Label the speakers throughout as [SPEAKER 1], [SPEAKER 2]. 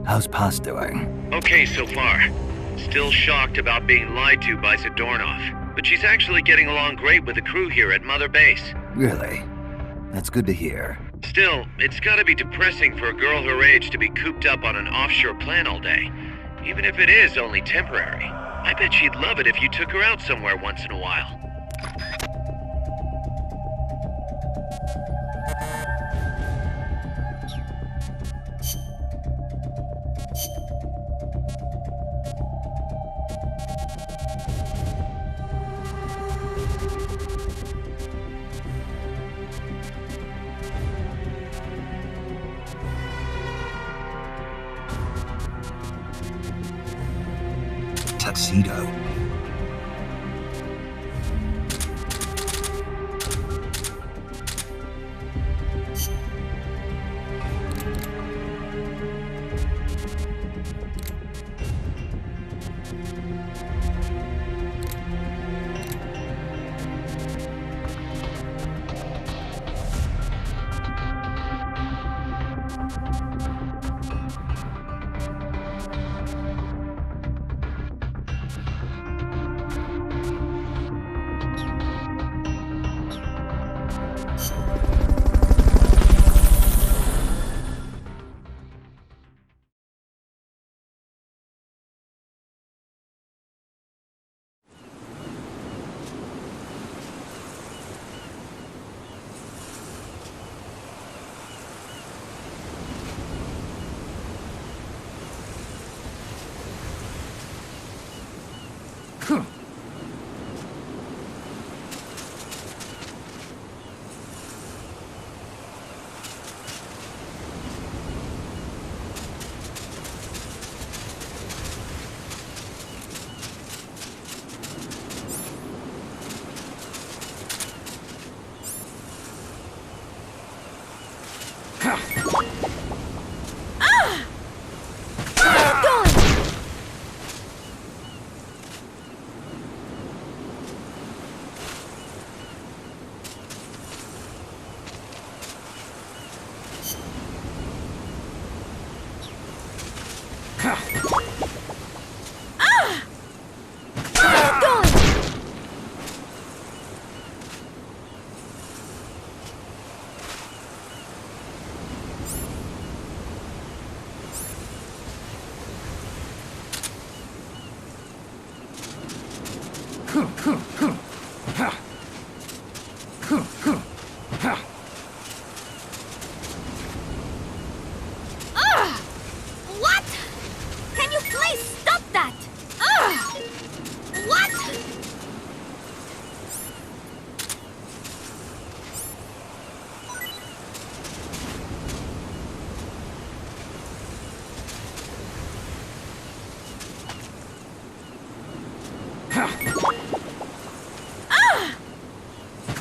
[SPEAKER 1] How's Paz doing?
[SPEAKER 2] Okay so far. Still shocked about being lied to by Zadornov, but she's actually getting along great with the crew here at Mother Base.
[SPEAKER 1] Really? That's good to hear.
[SPEAKER 2] Still, it's gotta be depressing for a girl her age to be cooped up on an offshore plant all day. Even if it is only temporary. I bet she'd love it if you took her out somewhere once in a while.
[SPEAKER 1] Tuxedo.
[SPEAKER 3] What? Can you please stop that? What?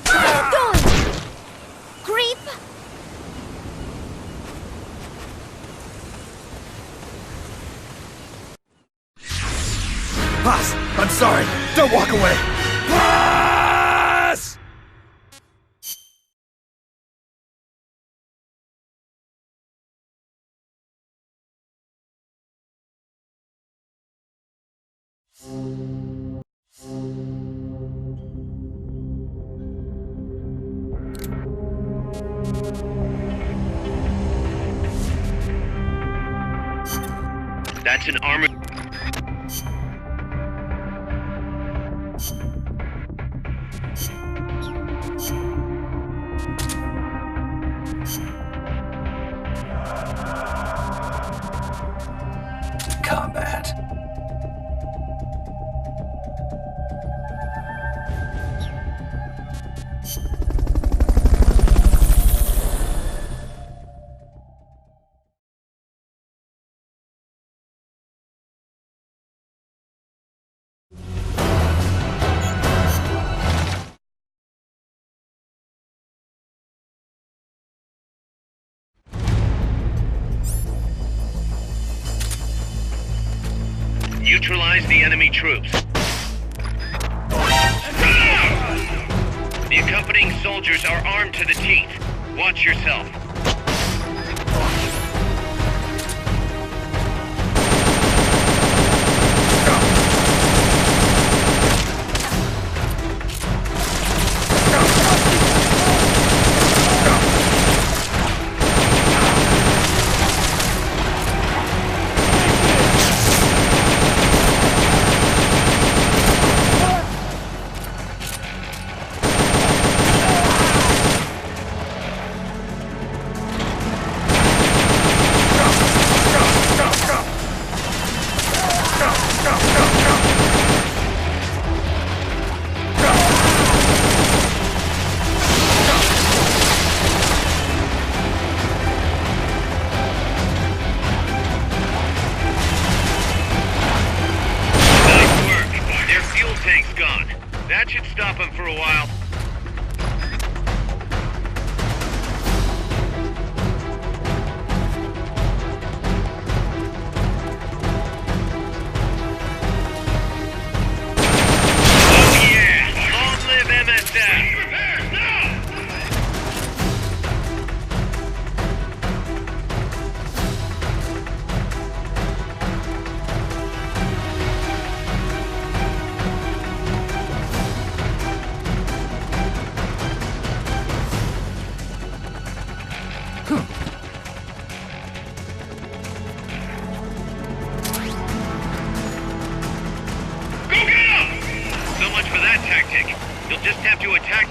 [SPEAKER 3] What are you doing? Creep?
[SPEAKER 1] Paz! I'm sorry! Don't walk away! Paz!
[SPEAKER 2] That's an armor...
[SPEAKER 1] Combat.
[SPEAKER 2] Neutralize the enemy troops. The accompanying soldiers are armed to the teeth. Watch yourself.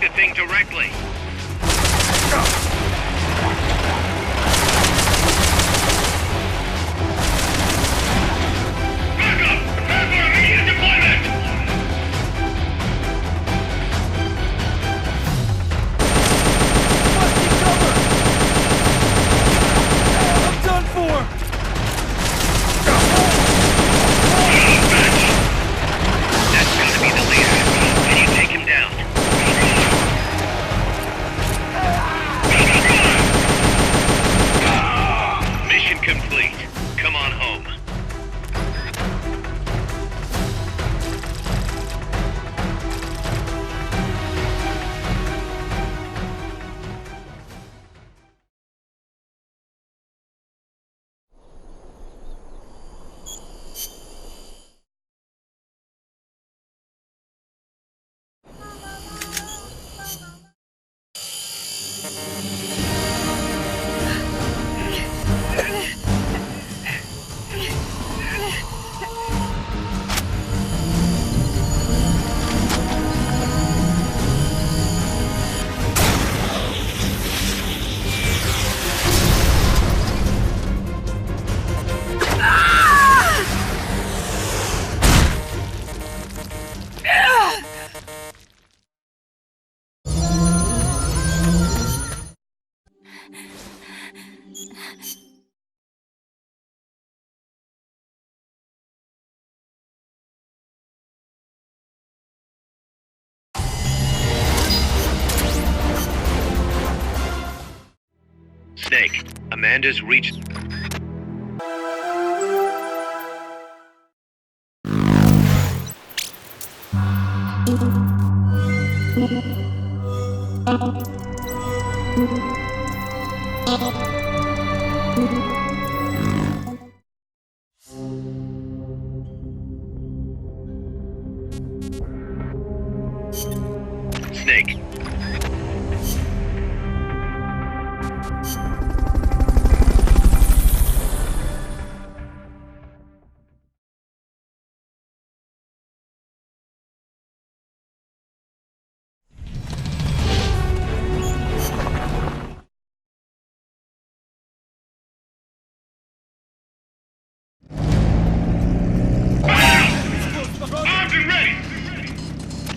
[SPEAKER 2] the thing directly. Snake, Amanda's reached... Snake.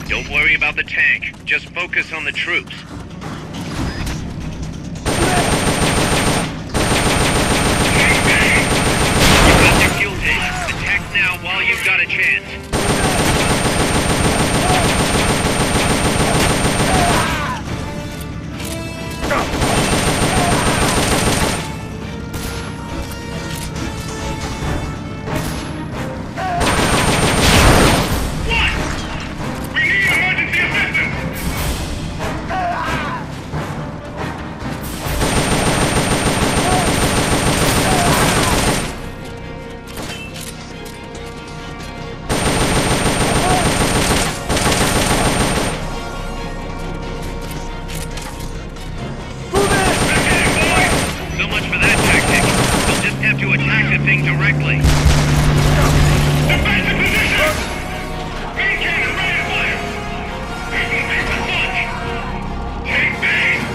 [SPEAKER 2] Don't worry about the tank. Just focus on the troops. You've got your fuel tank. Attack now while you've got a chance. To attack the thing directly. Defend the position! Maintain a rate of fire! This will be the launch! Take base!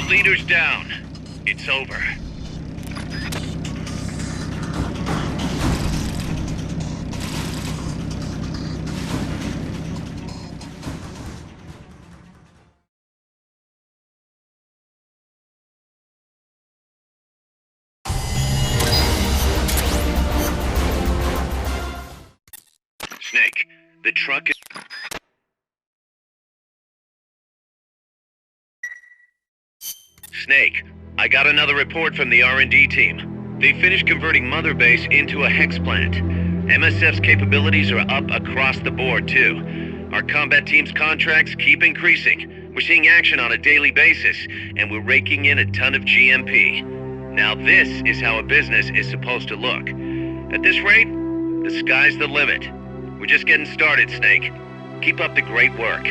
[SPEAKER 2] leader's down. It's over. Snake, the truck is... Snake, I got another report from the R&D team. They finished converting Mother Base into a hex plant. MSF's capabilities are up across the board, too. Our combat team's contracts keep increasing. We're seeing action on a daily basis, and we're raking in a ton of GMP. Now this is how a business is supposed to look. At this rate, the sky's the limit. We're just getting started, Snake. Keep up the great work.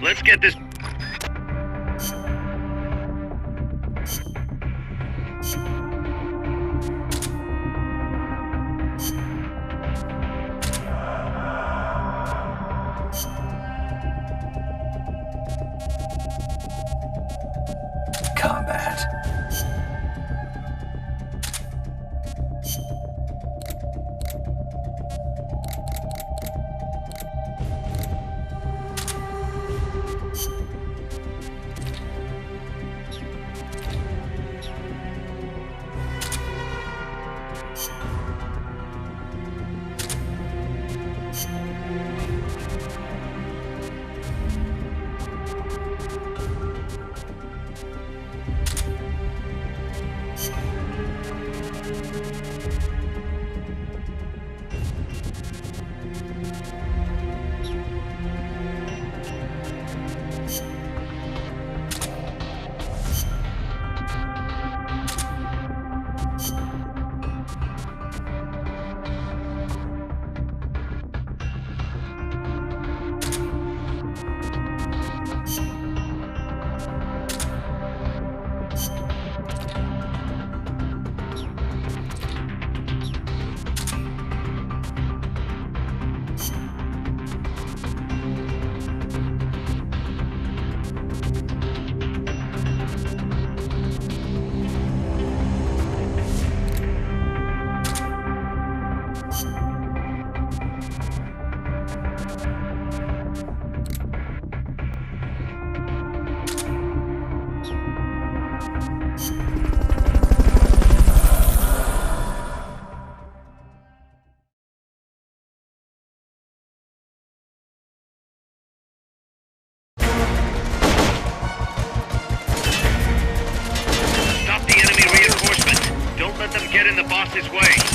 [SPEAKER 2] Let's get this...
[SPEAKER 1] Combat.
[SPEAKER 2] Get in the boss's way.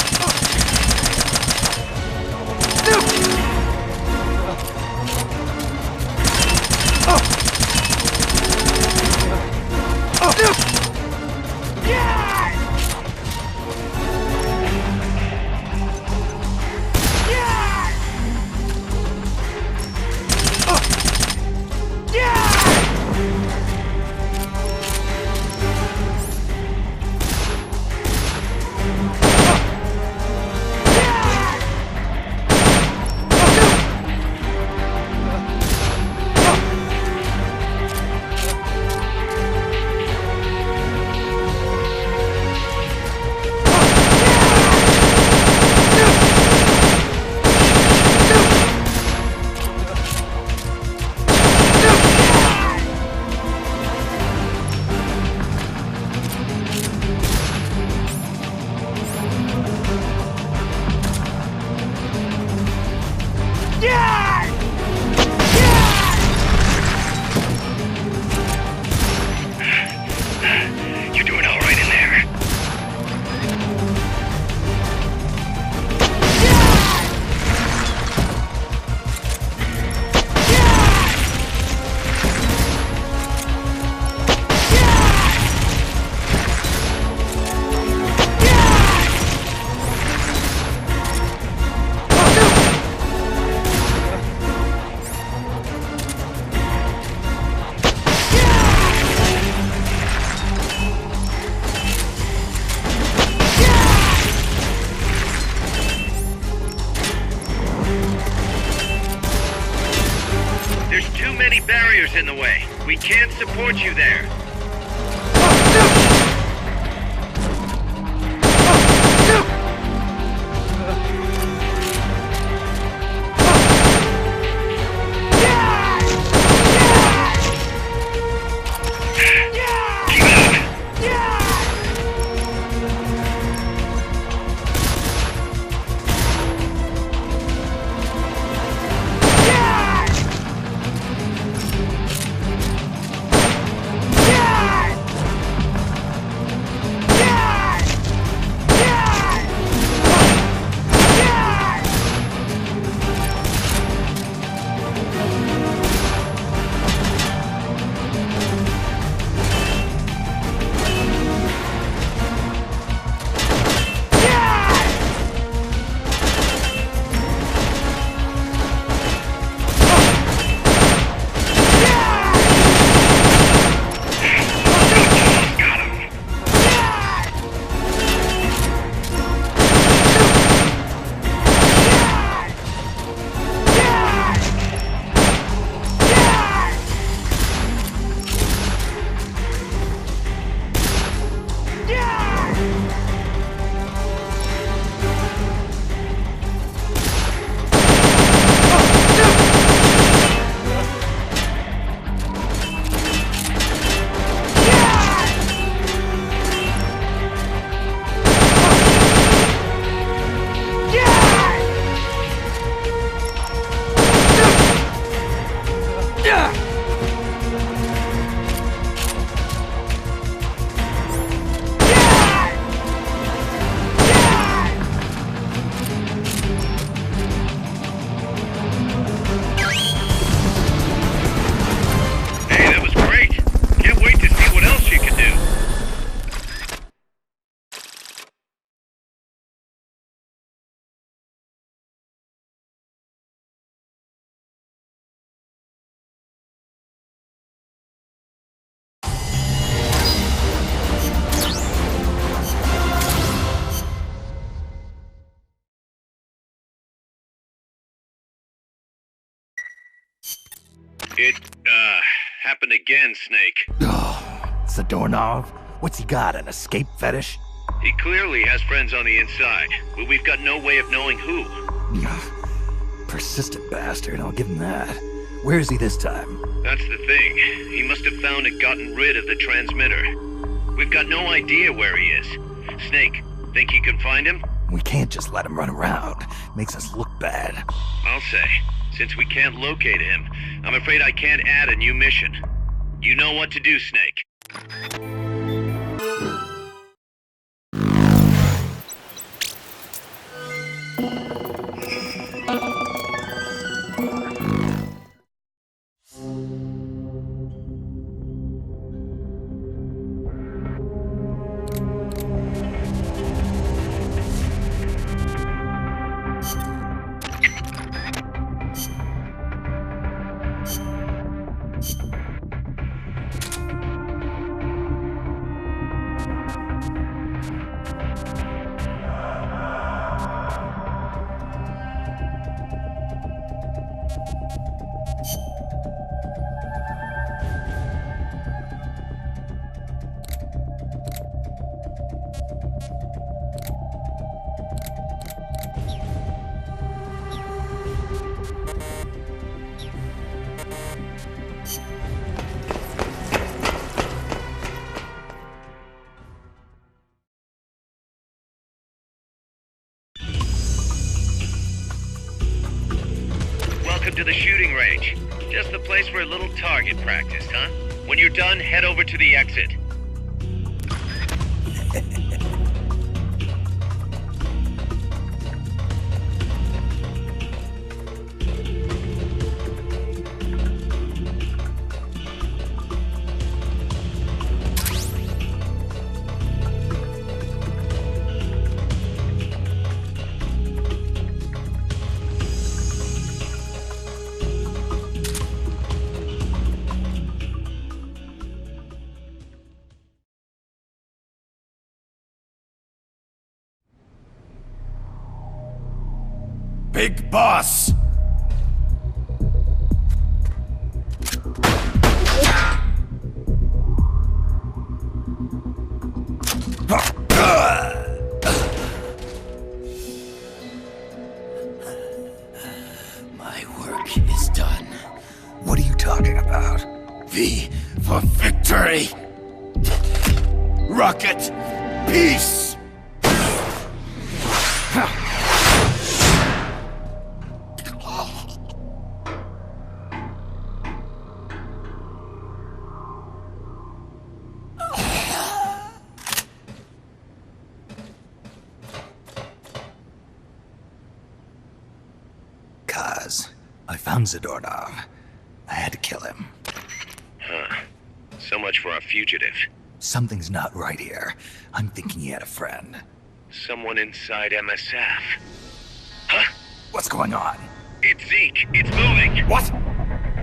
[SPEAKER 2] Too many barriers in the way. We can't support you there. It, happened again, Snake.
[SPEAKER 1] Oh, it's the doorknob. What's he got, an escape fetish?
[SPEAKER 2] He clearly has friends on the inside, but we've got no way of knowing who.
[SPEAKER 1] Persistent bastard, I'll give him that. Where is he this time?
[SPEAKER 2] That's the thing. He must have found and gotten rid of the transmitter. We've got no idea where he is. Snake, think you can find him?
[SPEAKER 1] We can't just let him run around. Makes us look bad.
[SPEAKER 2] I'll say. Since we can't locate him, I'm afraid I can't add a new mission. You know what to do, Snake. Welcome to the shooting range. Just the place for a little target practice, huh? When you're done, head over to the exit.
[SPEAKER 1] Big boss! about. V for victory! Rocket! Peace! Kaz, I found Zadornov. I had to kill him.
[SPEAKER 2] Huh. So much for our fugitive.
[SPEAKER 1] Something's not right here. I'm thinking he had a friend.
[SPEAKER 2] Someone inside MSF. Huh?
[SPEAKER 1] What's going on?
[SPEAKER 2] It's Zeke. It's moving.
[SPEAKER 1] What?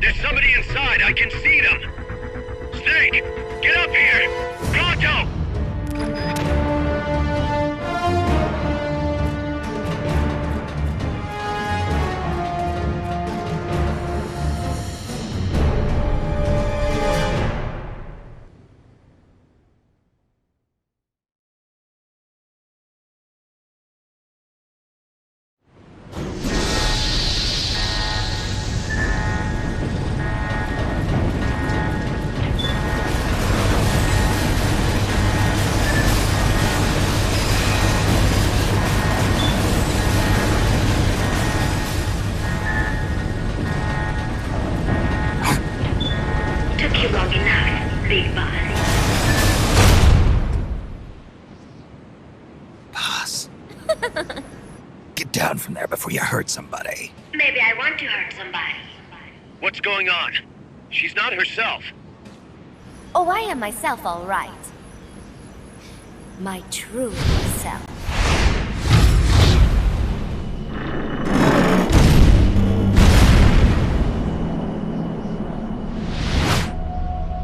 [SPEAKER 2] There's somebody inside. I can see them. Snake, get up here. Pronto!
[SPEAKER 1] Get down from there before you hurt somebody.
[SPEAKER 3] Maybe I want to hurt somebody.
[SPEAKER 2] What's going on? She's not herself.
[SPEAKER 3] Oh, I am myself, all right. My true self.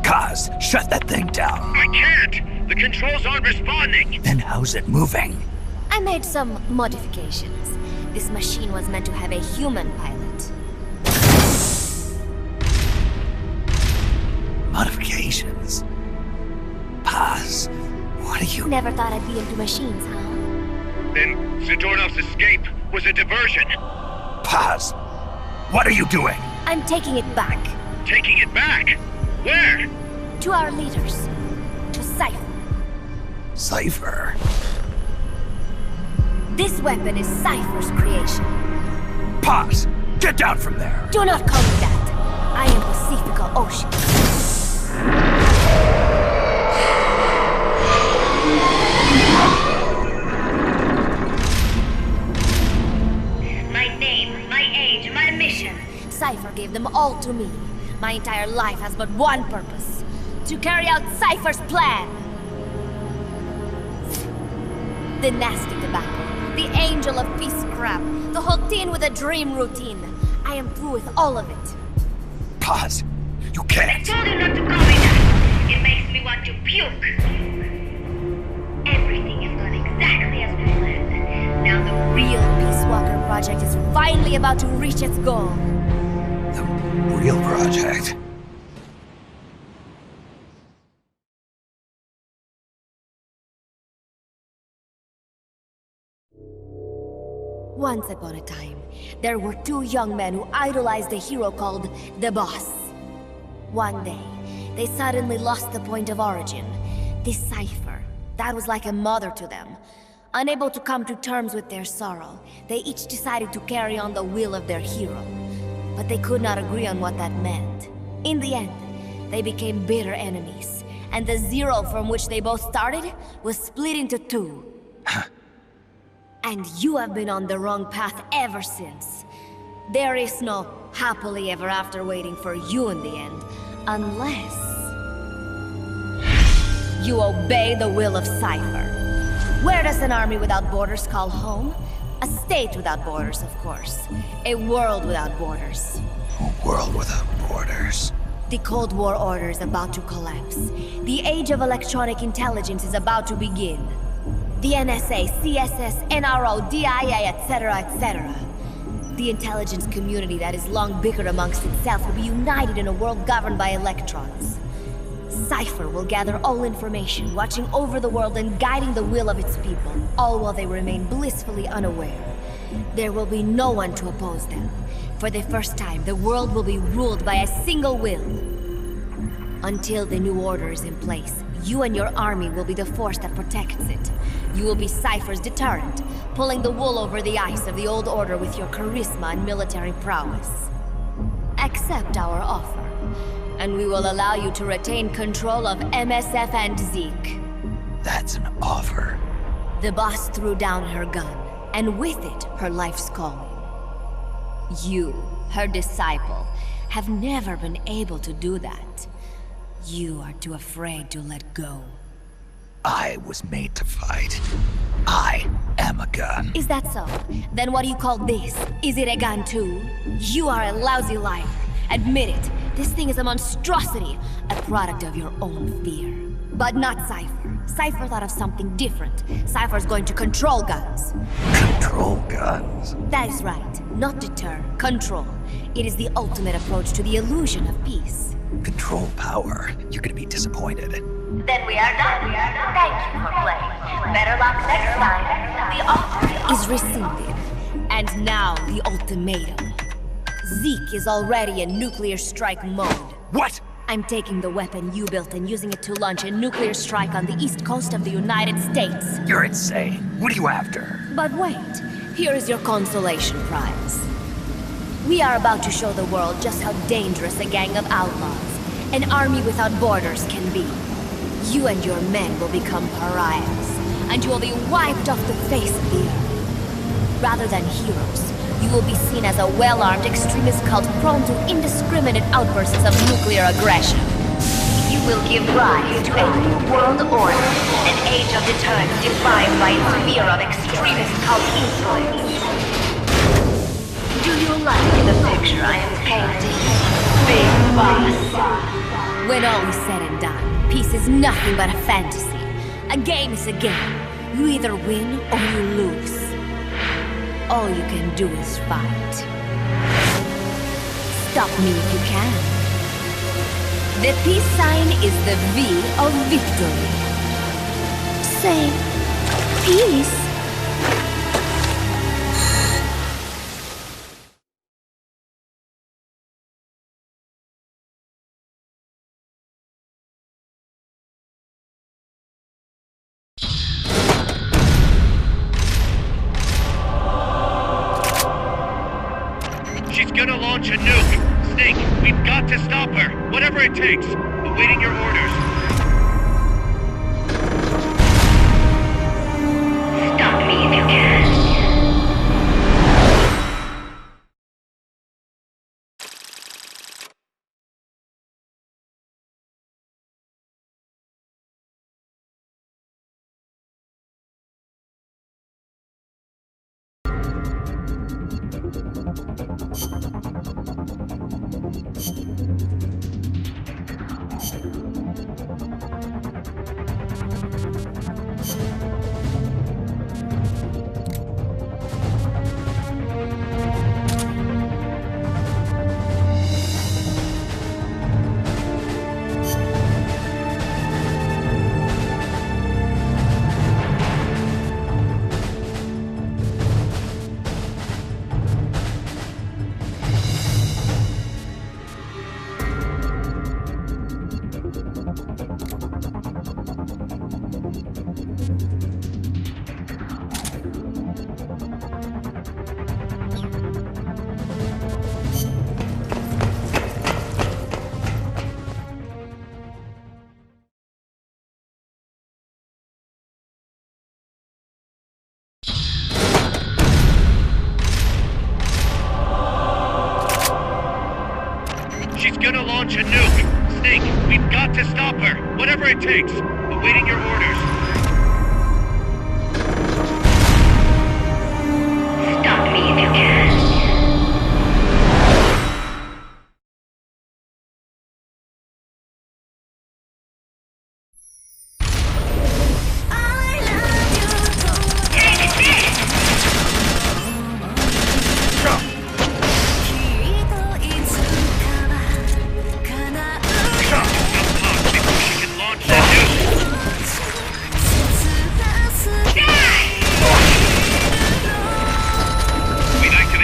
[SPEAKER 1] Kaz, shut that thing down.
[SPEAKER 2] I can't! The controls aren't responding!
[SPEAKER 1] Then how's it moving?
[SPEAKER 3] I made some modifications. This machine was meant to have a human pilot.
[SPEAKER 1] Modifications? Kaz, what are you...
[SPEAKER 3] Never thought I'd be into machines, huh?
[SPEAKER 2] Then Zadornov's escape was a diversion.
[SPEAKER 1] Kaz, what are you doing?
[SPEAKER 3] I'm taking it back.
[SPEAKER 2] Taking it back? Where?
[SPEAKER 3] To our leaders. To Cypher.
[SPEAKER 1] Cypher?
[SPEAKER 3] This weapon is Cypher's creation.
[SPEAKER 1] Paz, get down from there!
[SPEAKER 3] Do not call me that. I am Pacifica Ocean. My name, my age, my mission. Cypher gave them all to me. My entire life has but one purpose. To carry out Cypher's plan. The nasty tobacco. The angel of peace crap. The whole teen with a dream routine. I am through with all of it.
[SPEAKER 1] Paz, you can't!
[SPEAKER 3] I told you not to call me that. It makes me want to puke. Everything is going exactly as we planned. Now the real Peace Walker project is finally about to reach its goal.
[SPEAKER 1] The real project?
[SPEAKER 3] Once upon a time, there were two young men who idolized a hero called the Boss. One day, they suddenly lost the point of origin. This Cypher, that was like a mother to them. Unable to come to terms with their sorrow, they each decided to carry on the will of their hero. But they could not agree on what that meant. In the end, they became bitter enemies, and the Zero from which they both started was split into two. And you have been on the wrong path ever since. There is no happily ever after waiting for you in the end, unless you obey the will of Cypher. Where does an army without borders call home? A state without borders, of course. A world without borders.
[SPEAKER 1] A world without borders.
[SPEAKER 3] The Cold War order is about to collapse. The age of electronic intelligence is about to begin. The NSA, CSS, NRO, DIA, etc., etc. The intelligence community that is long bickered amongst itself will be united in a world governed by electrons. Cypher will gather all information, watching over the world and guiding the will of its people, all while they remain blissfully unaware. There will be no one to oppose them. For the first time, the world will be ruled by a single will. Until the new order is in place, you and your army will be the force that protects it. You will be Cypher's deterrent, pulling the wool over the eyes of the old order with your charisma and military prowess. Accept our offer, and we will allow you to retain control of MSF and Zeke.
[SPEAKER 1] That's an offer.
[SPEAKER 3] The boss threw down her gun, and with it, her life's calling. You, her disciple, have never been able to do that. You are too afraid to let go.
[SPEAKER 1] I was made to fight. I am a gun.
[SPEAKER 3] Is that so? Then what do you call this? Is it a gun too? You are a lousy liar. Admit it. This thing is a monstrosity, a product of your own fear. But not Cypher. Cypher thought of something different. Cypher's going to control guns.
[SPEAKER 1] Control guns?
[SPEAKER 3] That is right. Not deter, control. It is the ultimate approach to the illusion of peace.
[SPEAKER 1] Control power. You're gonna be disappointed.
[SPEAKER 3] Then we are done. Thank you for playing. Better luck next time. The offer is rescinded. And now the ultimatum. Zeke is already in nuclear strike mode.
[SPEAKER 1] What?
[SPEAKER 3] I'm taking the weapon you built and using it to launch a nuclear strike on the east coast of the United States.
[SPEAKER 1] You're insane. What are you after?
[SPEAKER 3] But wait, here is your consolation prize. We are about to show the world just how dangerous a gang of outlaws, an army without borders can be. You and your men will become pariahs, and you will be wiped off the face of the earth. Rather than heroes, you will be seen as a well-armed extremist cult prone to indiscriminate outbursts of nuclear aggression. You will give rise to a new world order, an age of deterrence defined by its fear of extremist cult influence. Do you like the picture I am painting, Big Boss? When all is said and done, peace is nothing but a fantasy. A game is a game. You either win or you lose. All you can do is fight. Stop me if you can. The peace sign is the V of victory. Say, peace.
[SPEAKER 2] She's gonna launch a nuke. Snake, we've got to stop her. Whatever it takes. Awaiting your orders.
[SPEAKER 3] Stop me if you can.
[SPEAKER 2] She's gonna launch a nuke. Snake, we've got to stop her. Whatever it takes. Awaiting your orders.
[SPEAKER 3] Stop me if you can.
[SPEAKER 2] We'd like to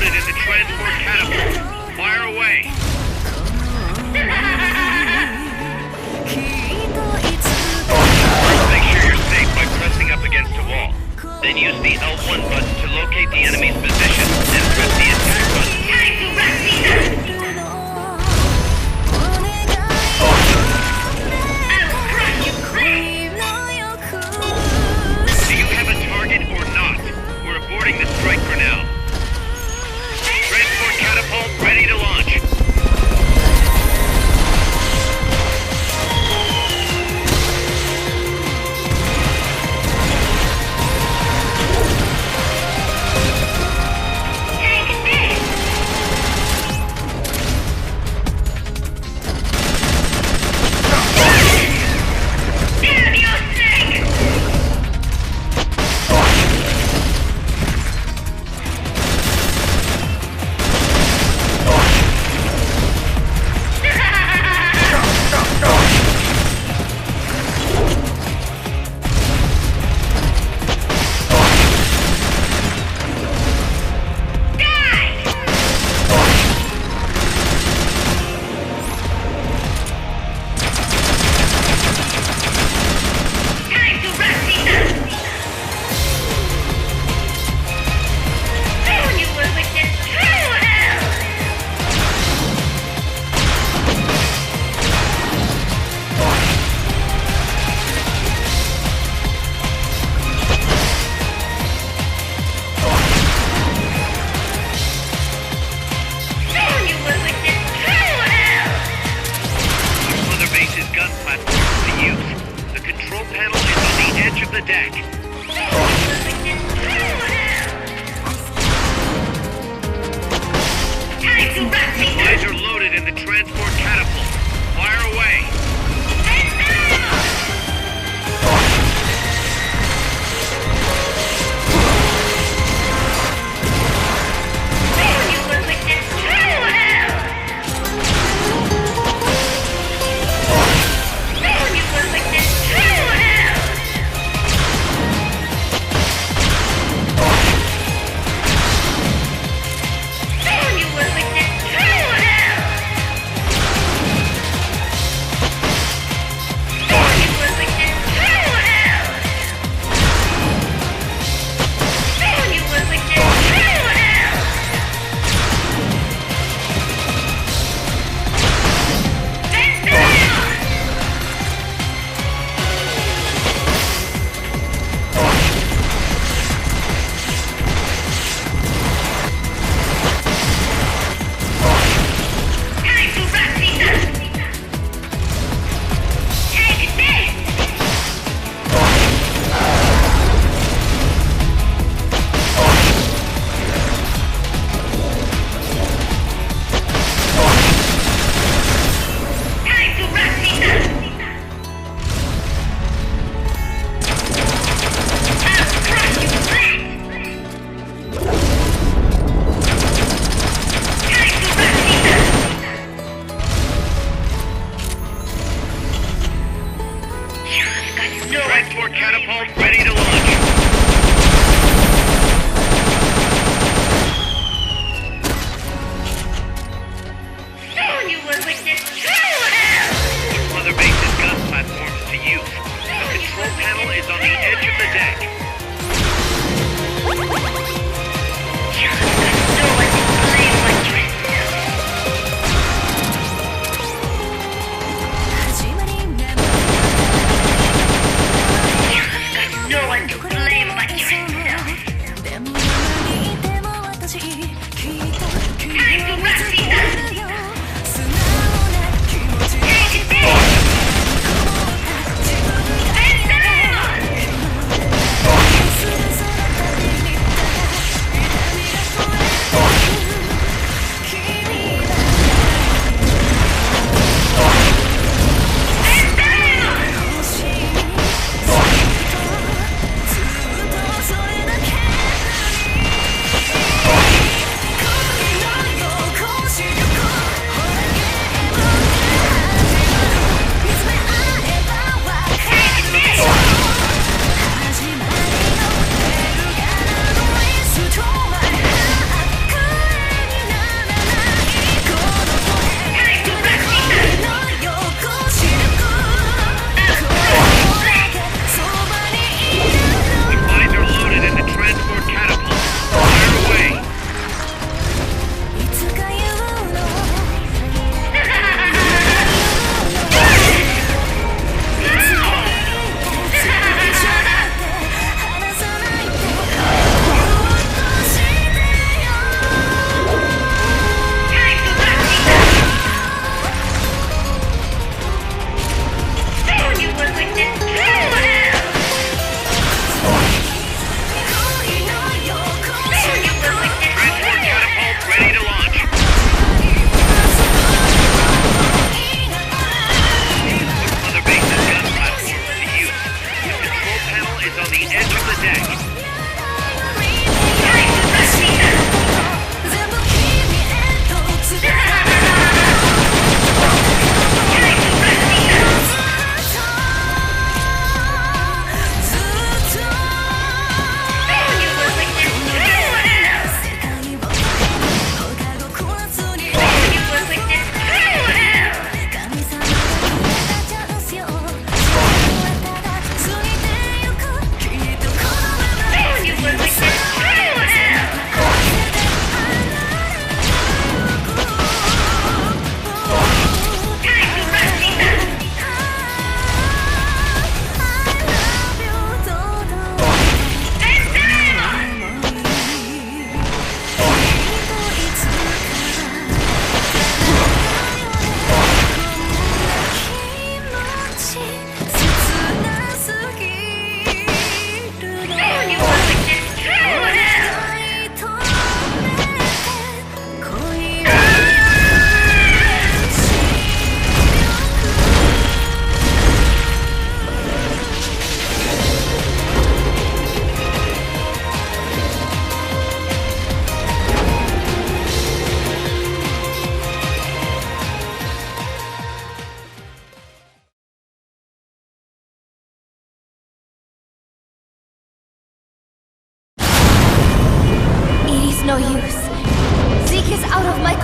[SPEAKER 2] loaded in the transport catapult. Fire away. First, make sure you're safe by pressing up against a wall. Then use the L1 button to locate the enemy's position, and press the attack button. Do you have a target or not? We're aborting the strike for now. Transport catapult ready to launch. Transport catapult ready to launch.
[SPEAKER 4] Soon you will witness true hell!
[SPEAKER 2] Mother Base's gun platforms to use. The control panel is on the edge of the deck.
[SPEAKER 4] No one can play what yourself. No one to blame but yourself. Time to wrap things up. Take it there. And
[SPEAKER 3] She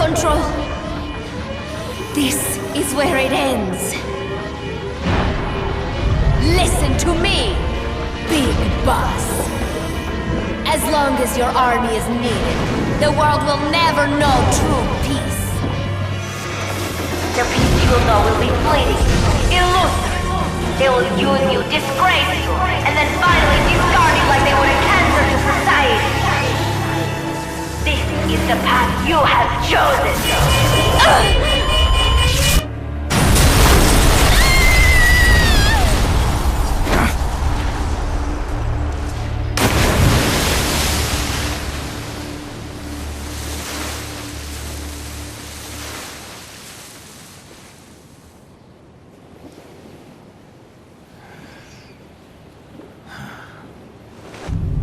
[SPEAKER 3] control. This is where it ends. Listen to me, Big Boss. As long as your army is needed, the world will never know true peace.
[SPEAKER 4] The peace you will know will be fleeting, illusory. They will use you, disgrace you, and then finally discard you like they were a cancer to society. This is the path you have chosen.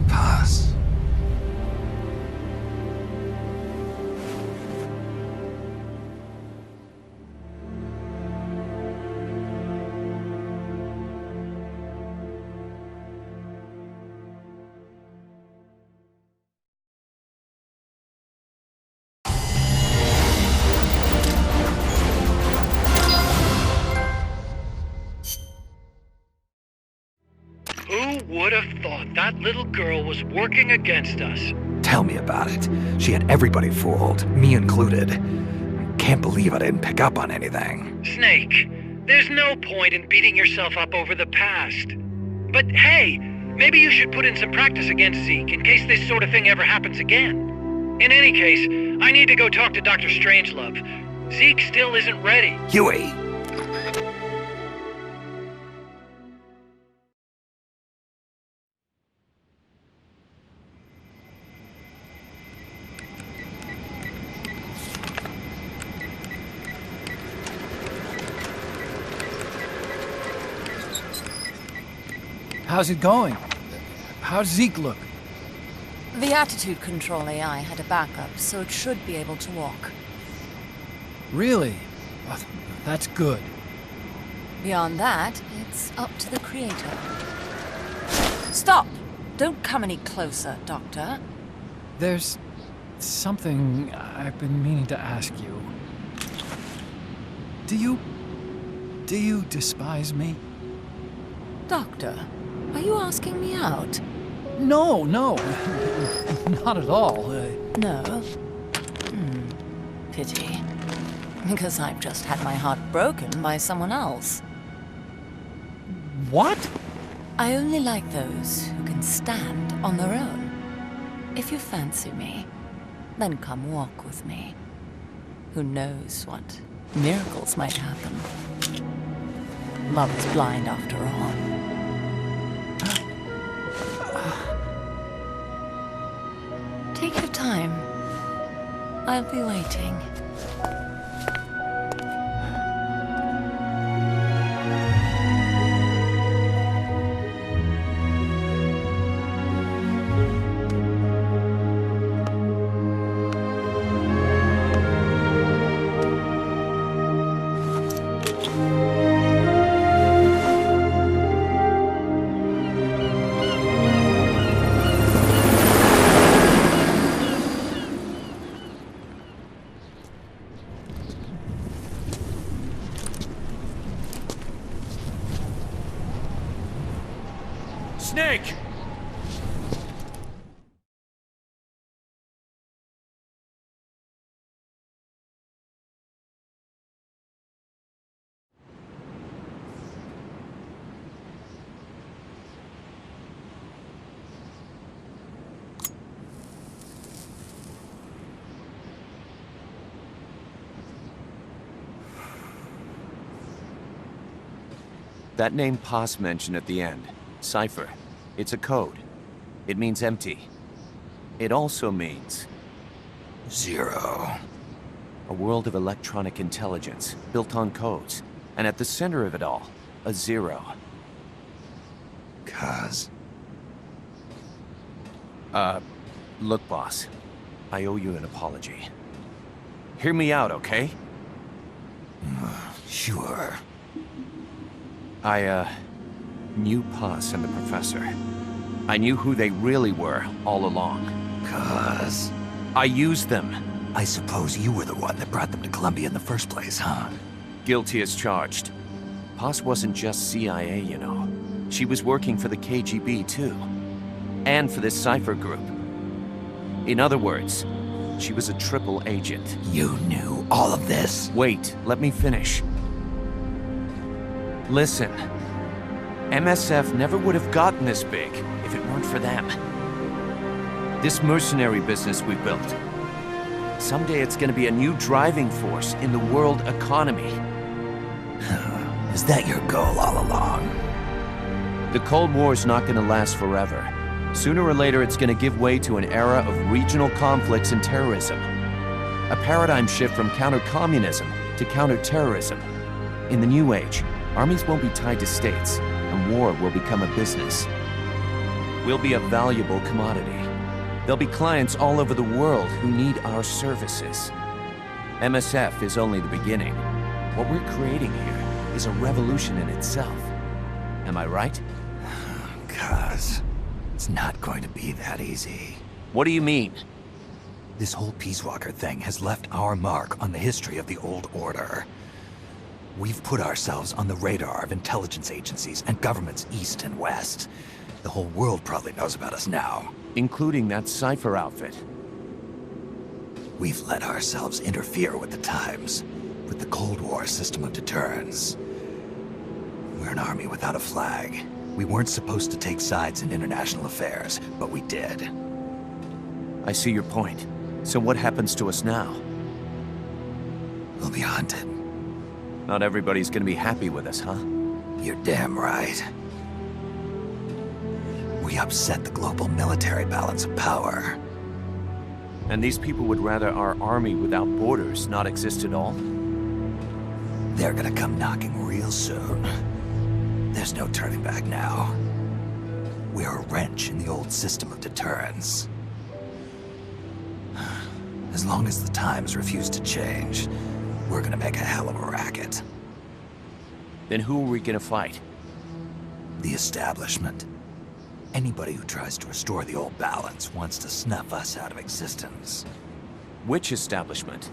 [SPEAKER 1] Paz.
[SPEAKER 2] Who would have thought that little girl was working against us?
[SPEAKER 1] Tell me about it. She had everybody fooled, me included. Can't believe I didn't pick up on anything.
[SPEAKER 2] Snake, there's no point in beating yourself up over the past. But hey, maybe you should put in some practice against Zeke in case this sort of thing ever happens again. In any case, I need to go talk to Dr. Strangelove. Zeke still isn't ready.
[SPEAKER 1] Huey!
[SPEAKER 5] How's it going? How's Zeke look?
[SPEAKER 6] The attitude control AI had a backup, so it should be able to walk.
[SPEAKER 5] Really? Oh, that's good.
[SPEAKER 6] Beyond that, it's up to the creator. Stop! Don't come any closer, Doctor.
[SPEAKER 5] There's something I've been meaning to ask you. Do you despise me?
[SPEAKER 6] Doctor, are you asking me out?
[SPEAKER 5] No, not at all.
[SPEAKER 6] No? Pity. Because I've just had my heart broken by someone else.
[SPEAKER 5] What?
[SPEAKER 6] I only like those who can stand on their own. If you fancy me, then come walk with me. Who knows what miracles might happen. Love is blind after all. Take your time. I'll be waiting.
[SPEAKER 2] Snake!
[SPEAKER 7] That name Paz mentioned at the end, Cipher, it's a code. It means empty. It also means...
[SPEAKER 1] Zero.
[SPEAKER 7] a world of electronic intelligence, built on codes. And at the center of it all, a zero.
[SPEAKER 1] Cuz.
[SPEAKER 7] Look, boss. I owe you an apology. Hear me out, okay?
[SPEAKER 1] Sure.
[SPEAKER 7] I knew Paz and the professor. I knew who they really were all along.
[SPEAKER 1] Cuz.
[SPEAKER 7] I used them
[SPEAKER 1] I suppose you were the one that brought them to Columbia in the first place, huh?
[SPEAKER 7] Guilty as charged. Paz wasn't just CIA, you know. She was working for the KGB, too. And for this Cypher group. In other words, she was a triple agent.
[SPEAKER 1] You knew all of this?
[SPEAKER 7] Wait, let me finish. Listen. MSF never would have gotten this big if it weren't for them. This mercenary business we built. Someday it's gonna be a new driving force in the world economy.
[SPEAKER 1] Is that your goal all along?
[SPEAKER 7] The Cold War's not gonna last forever. Sooner or later, it's gonna give way to an era of regional conflicts and terrorism. A paradigm shift from counter-communism to counter-terrorism. In the new age, armies won't be tied to states, and war will become a business. We'll be a valuable commodity. There'll be clients all over the world who need our services. MSF is only the beginning. What we're creating here is a revolution in itself. Am I right?
[SPEAKER 1] Cuz, it's not going to be that easy.
[SPEAKER 7] What do you mean?
[SPEAKER 1] This whole Peace Walker thing has left our mark on the history of the Old Order. We've put ourselves on the radar of intelligence agencies and governments east and west. The whole world probably knows about us now.
[SPEAKER 7] Including that Cypher outfit.
[SPEAKER 1] We've let ourselves interfere with the times, with the Cold War system of deterrence. We're an army without a flag. We weren't supposed to take sides in international affairs, but we did.
[SPEAKER 7] I see your point. So what happens to us now?
[SPEAKER 1] We'll be hunted.
[SPEAKER 7] Not everybody's gonna be happy with us, huh?
[SPEAKER 1] You're damn right. We upset the global military balance of power.
[SPEAKER 7] And these people would rather our army without borders not exist at all?
[SPEAKER 1] They're gonna come knocking real soon. There's no turning back now. We're a wrench in the old system of deterrence. As long as the times refuse to change, we're gonna make a hell of a racket.
[SPEAKER 7] Then who are we gonna fight?
[SPEAKER 1] The establishment. Anybody who tries to restore the old balance wants to snuff us out of existence.
[SPEAKER 7] Which establishment?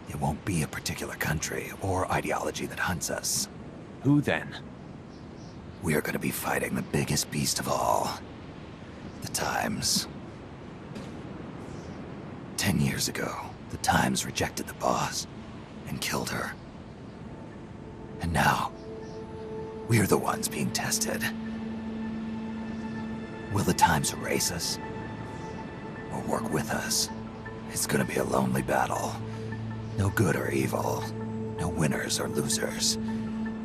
[SPEAKER 1] It won't be a particular country or ideology that hunts us.
[SPEAKER 7] Who then?
[SPEAKER 1] We are gonna be fighting the biggest beast of all. The Times. 10 years ago, the Times rejected the boss and killed her. And now, we're the ones being tested. Will the Times erase us? Or work with us? It's gonna be a lonely battle. No good or evil. No winners or losers.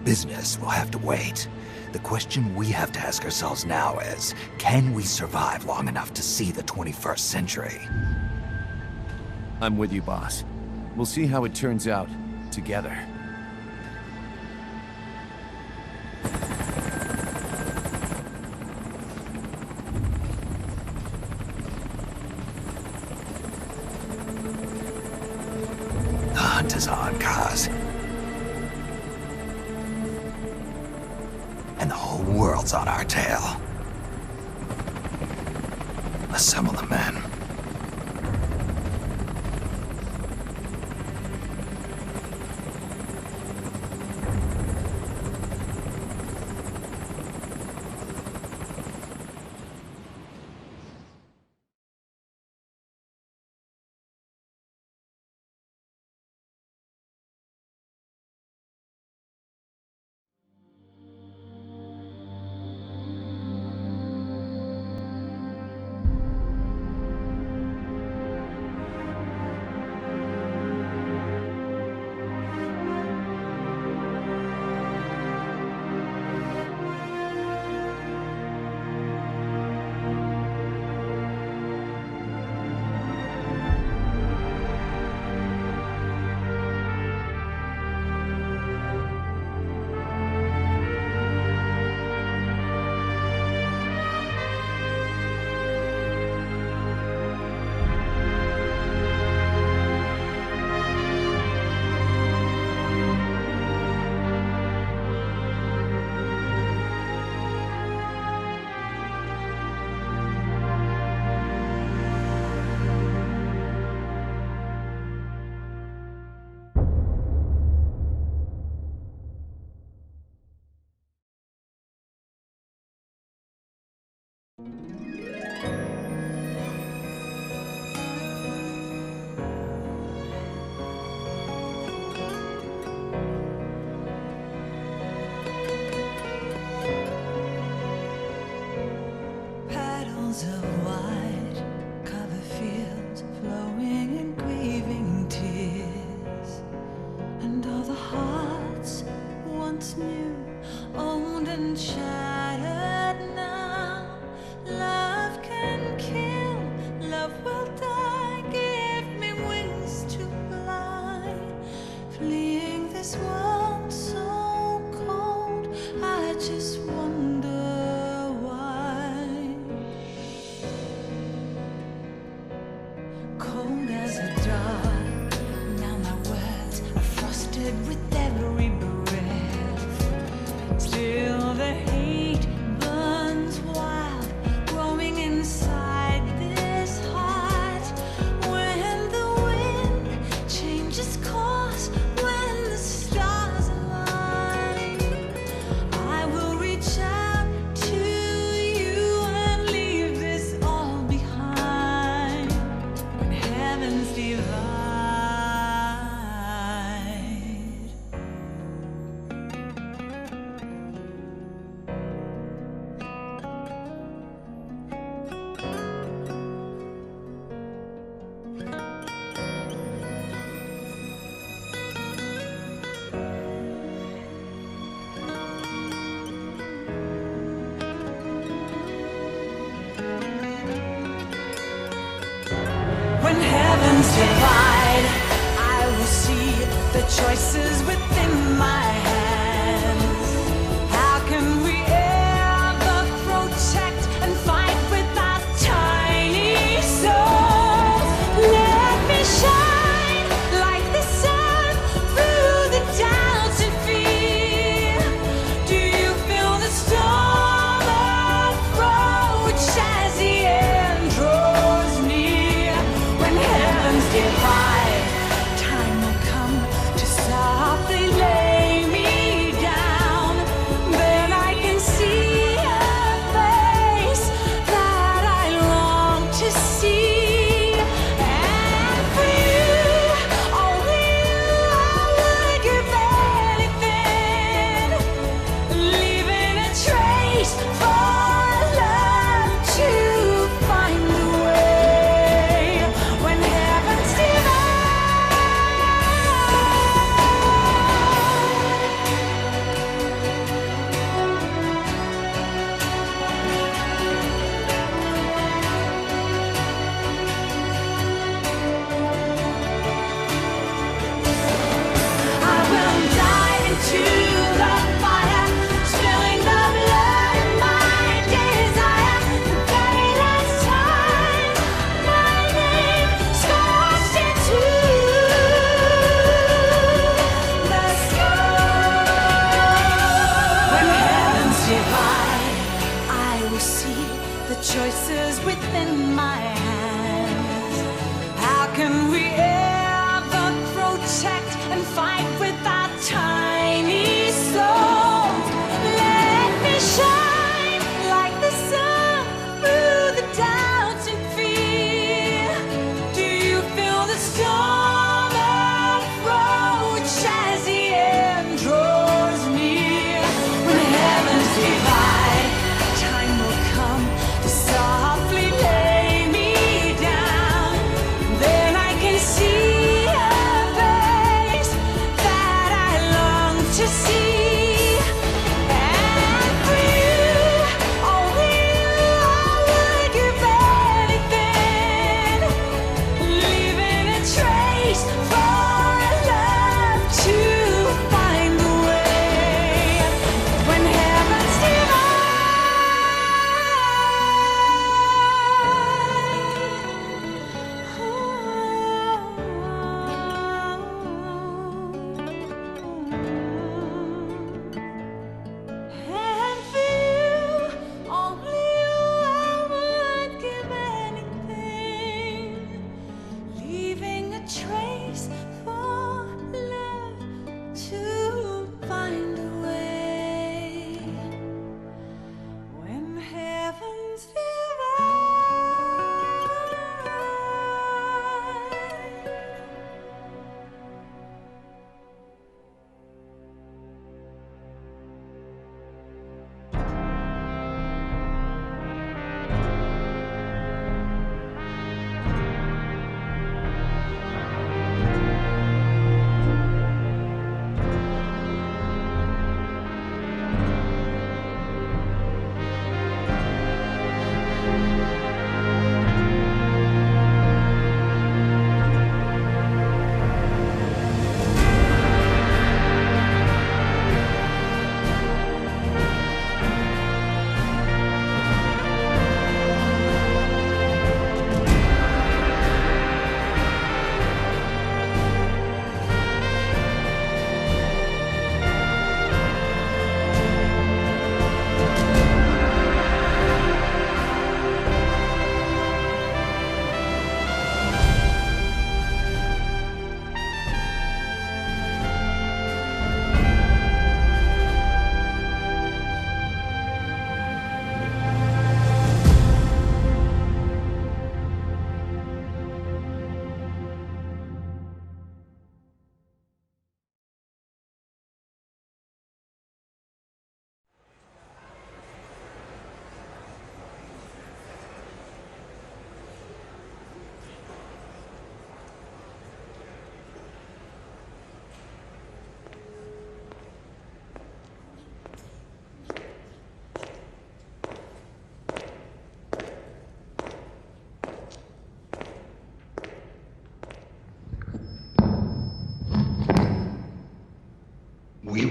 [SPEAKER 1] Business will have to wait. The question we have to ask ourselves now is, can we survive long enough to see the 21st century?
[SPEAKER 7] I'm with you, boss. We'll see how it turns out, together.
[SPEAKER 1] The hunt is on, Kaz. And the whole world's on our tail. Assemble the men.
[SPEAKER 6] dark. Now my words are frosted with every breath. Still the hate burns wild, growing inside this heart. When the wind changes course, when the stars align, I will reach out to you and leave this all behind. When heavens divide. When heavens divide, I will see the choices within my hands. How can we ever protect and fight with our tiny souls? Let me shine like the sun through the doubts and fear. Do you feel the storm approach as the end draws near? When heavens divide, time will come to softly lay me down. Then I can see a face that I long to see. And for you, only you, I would give anything, leaving a trace for love to find the way. When heavens I will dive into the fire, spilling the blood of my desire. The very last time, my name scorched into the sky. When heavens divide, I will see the choices within my hands. How can we ever protect and fight with our tiny souls? Let me shine like the sun through the doubts and fear. Do you feel the storm approach as the end draws near? When heavens divide, time will come to softly lay me down. Then I can see a face that I long to see. And for you, only you, I would give anything, leaving a trace for love to find the way. When heavens divide. And for you, only you, I would give anything, leaving a trace for love to find a way. When heavens divide.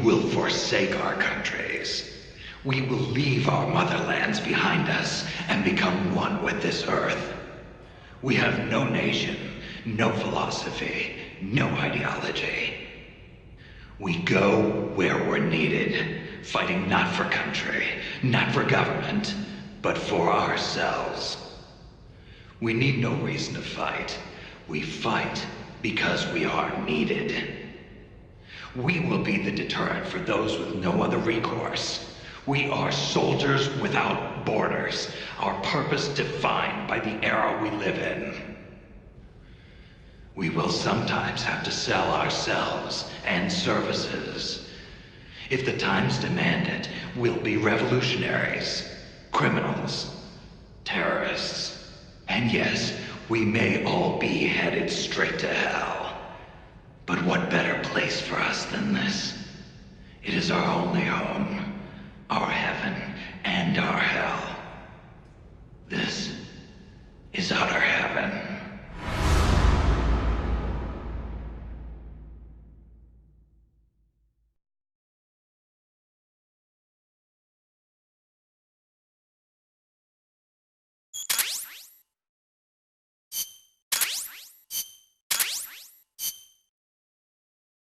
[SPEAKER 8] will forsake our countries. We will leave our motherlands behind us and become one with this earth. We have no nation, no philosophy, no ideology. We go where we're needed, fighting not for country, not for government, but for ourselves. We need no reason to fight. We fight because we are needed. We will be the deterrent for those with no other recourse. We are soldiers without borders, our purpose defined by the era we live in. We will sometimes have to sell ourselves and services. If the times demand it, we'll be revolutionaries, criminals, terrorists. And yes, we may all be headed straight to hell. But what better place for us than this? It is our only home, our heaven, and our